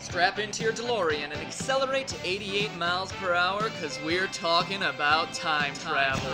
Strap into your DeLorean and accelerate to 88 miles per hour because we're talking about time travel.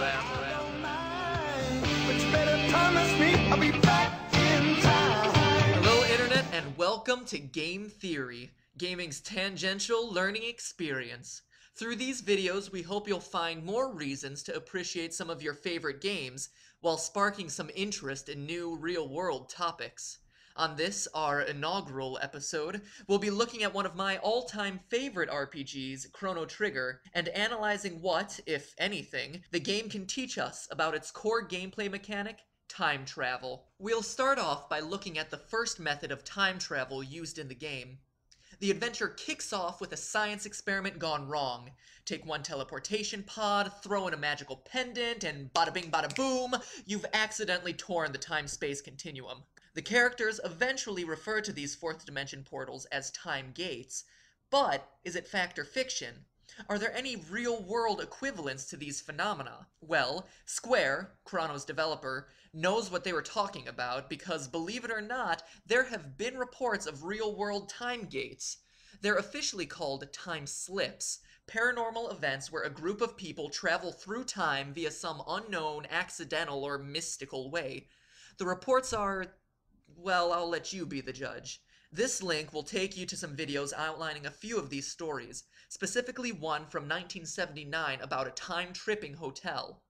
Hello Internet and welcome to Game Theory, gaming's tangential learning experience. Through these videos, we hope you'll find more reasons to appreciate some of your favorite games while sparking some interest in new real-world topics. On this, our inaugural episode, we'll be looking at one of my all-time favorite RPGs, Chrono Trigger, and analyzing what, if anything, the game can teach us about its core gameplay mechanic, time travel. We'll start off by looking at the first method of time travel used in the game. The adventure kicks off with a science experiment gone wrong. Take one teleportation pod, throw in a magical pendant, and bada bing bada boom, you've accidentally torn the time-space continuum. The characters eventually refer to these fourth dimension portals as time gates, but is it fact or fiction? Are there any real-world equivalents to these phenomena? Well, Square, Chrono's developer, knows what they were talking about because, believe it or not, there have been reports of real-world time gates. They're officially called time slips, paranormal events where a group of people travel through time via some unknown, accidental, or mystical way. The reports are, well, I'll let you be the judge. This link will take you to some videos outlining a few of these stories, specifically one from 1979 about a time-tripping hotel.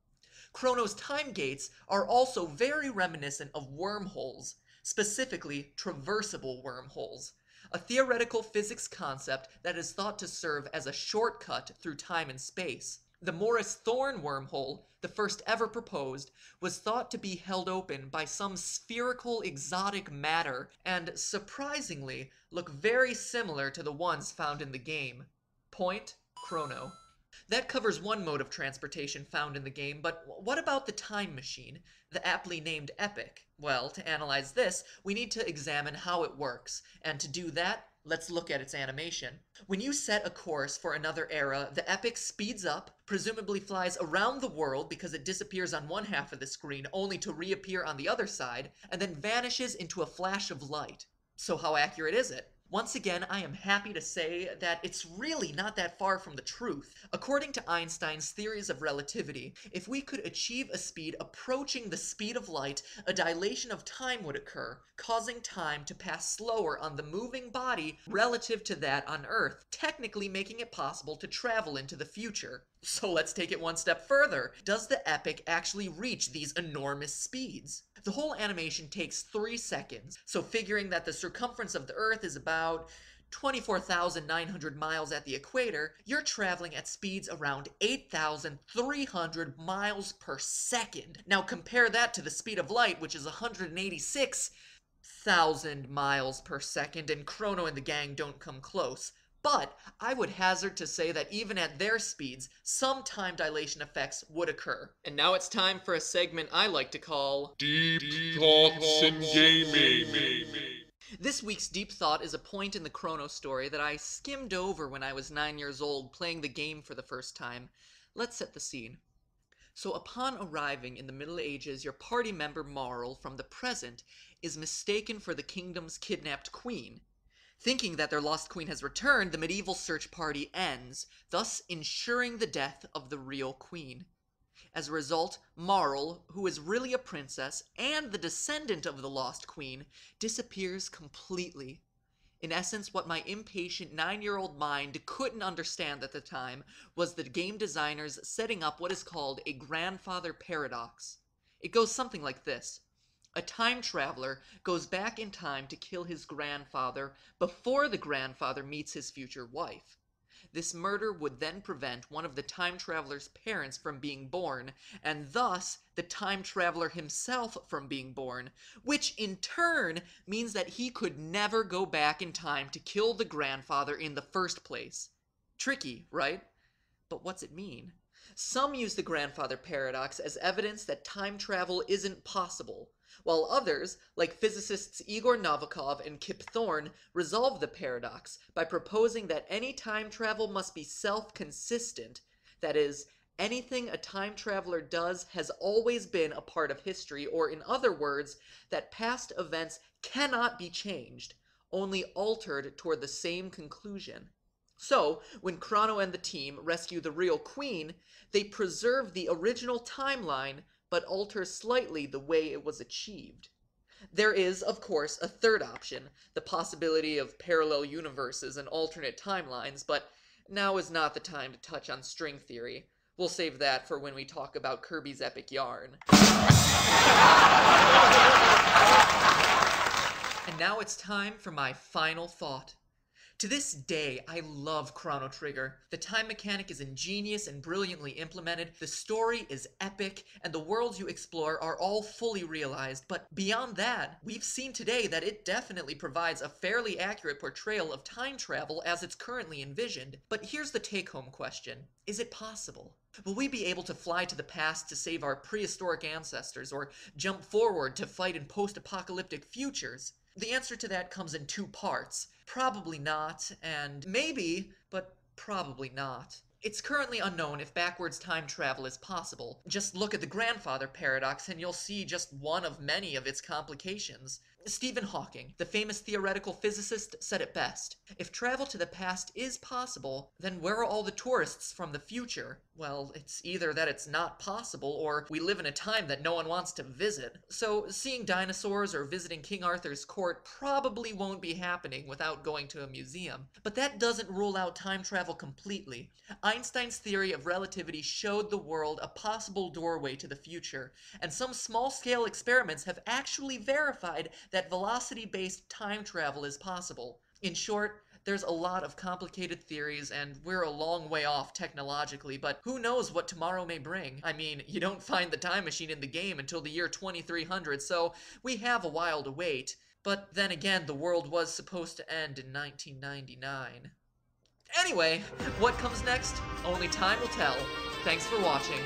Chrono's time gates are also very reminiscent of wormholes, specifically traversable wormholes, a theoretical physics concept that is thought to serve as a shortcut through time and space. The Morris Thorne wormhole, the first ever proposed, was thought to be held open by some spherical exotic matter and, surprisingly, look very similar to the ones found in the game. Point, Chrono. That covers one mode of transportation found in the game, but what about the time machine, the aptly named Epic? Well, to analyze this, we need to examine how it works, and to do that, let's look at its animation. When you set a course for another era, the Epic speeds up, presumably flies around the world because it disappears on one half of the screen only to reappear on the other side, and then vanishes into a flash of light. So how accurate is it? Once again, I am happy to say that it's really not that far from the truth. According to Einstein's theories of relativity, if we could achieve a speed approaching the speed of light, a dilation of time would occur, causing time to pass slower on the moving body relative to that on Earth, technically making it possible to travel into the future. So let's take it one step further. Does the Epic actually reach these enormous speeds? The whole animation takes 3 seconds, so figuring that the circumference of the Earth is about 24,900 miles at the equator, you're traveling at speeds around 8,300 miles per second. Now compare that to the speed of light, which is 186,000 miles per second, and Chrono and the gang don't come close. But I would hazard to say that even at their speeds, some time dilation effects would occur. And now it's time for a segment I like to call Deep Thoughts in Gaming. This week's Deep Thought is a point in the Chrono story that I skimmed over when I was 9 years old playing the game for the first time. Let's set the scene. So upon arriving in the Middle Ages, your party member Marl from the present is mistaken for the kingdom's kidnapped queen. Thinking that their lost queen has returned, the medieval search party ends, thus ensuring the death of the real queen. As a result, Marl, who is really a princess and the descendant of the lost queen, disappears completely. In essence, what my impatient 9-year-old mind couldn't understand at the time was the game designers setting up what is called a grandfather paradox. It goes something like this. A time traveler goes back in time to kill his grandfather before the grandfather meets his future wife. This murder would then prevent one of the time traveler's parents from being born, and thus the time traveler himself from being born, which in turn means that he could never go back in time to kill the grandfather in the first place. Tricky, right? But what's it mean? Some use the grandfather paradox as evidence that time travel isn't possible, while others, like physicists Igor Novikov and Kip Thorne, resolve the paradox by proposing that any time travel must be self-consistent, that is, anything a time traveler does has always been a part of history, or in other words, that past events cannot be changed. only altered toward the same conclusion. So, when Chrono and the team rescue the real queen, they preserve the original timeline, but alter slightly the way it was achieved. There is, of course, a third option, the possibility of parallel universes and alternate timelines, but now is not the time to touch on string theory. We'll save that for when we talk about Kirby's Epic Yarn. And now it's time for my final thought. To this day, I love Chrono Trigger. The time mechanic is ingenious and brilliantly implemented, the story is epic, and the worlds you explore are all fully realized. But beyond that, we've seen today that it definitely provides a fairly accurate portrayal of time travel as it's currently envisioned. But here's the take-home question. Is it possible? Will we be able to fly to the past to save our prehistoric ancestors, or jump forward to fight in post-apocalyptic futures? The answer to that comes in two parts. Probably not, and maybe, but probably not. It's currently unknown if backwards time travel is possible. Just look at the grandfather paradox and you'll see just one of many of its complications. Stephen Hawking, the famous theoretical physicist, said it best. If travel to the past is possible, then where are all the tourists from the future? Well, it's either that it's not possible, or we live in a time that no one wants to visit. So seeing dinosaurs or visiting King Arthur's court probably won't be happening without going to a museum. But that doesn't rule out time travel completely. Einstein's theory of relativity showed the world a possible doorway to the future, and some small-scale experiments have actually verified that velocity-based time travel is possible. In short, there's a lot of complicated theories, and we're a long way off technologically, but who knows what tomorrow may bring? I mean, you don't find the time machine in the game until the year 2300, so we have a while to wait. But then again, the world was supposed to end in 1999. Anyway, what comes next? Only time will tell. Thanks for watching.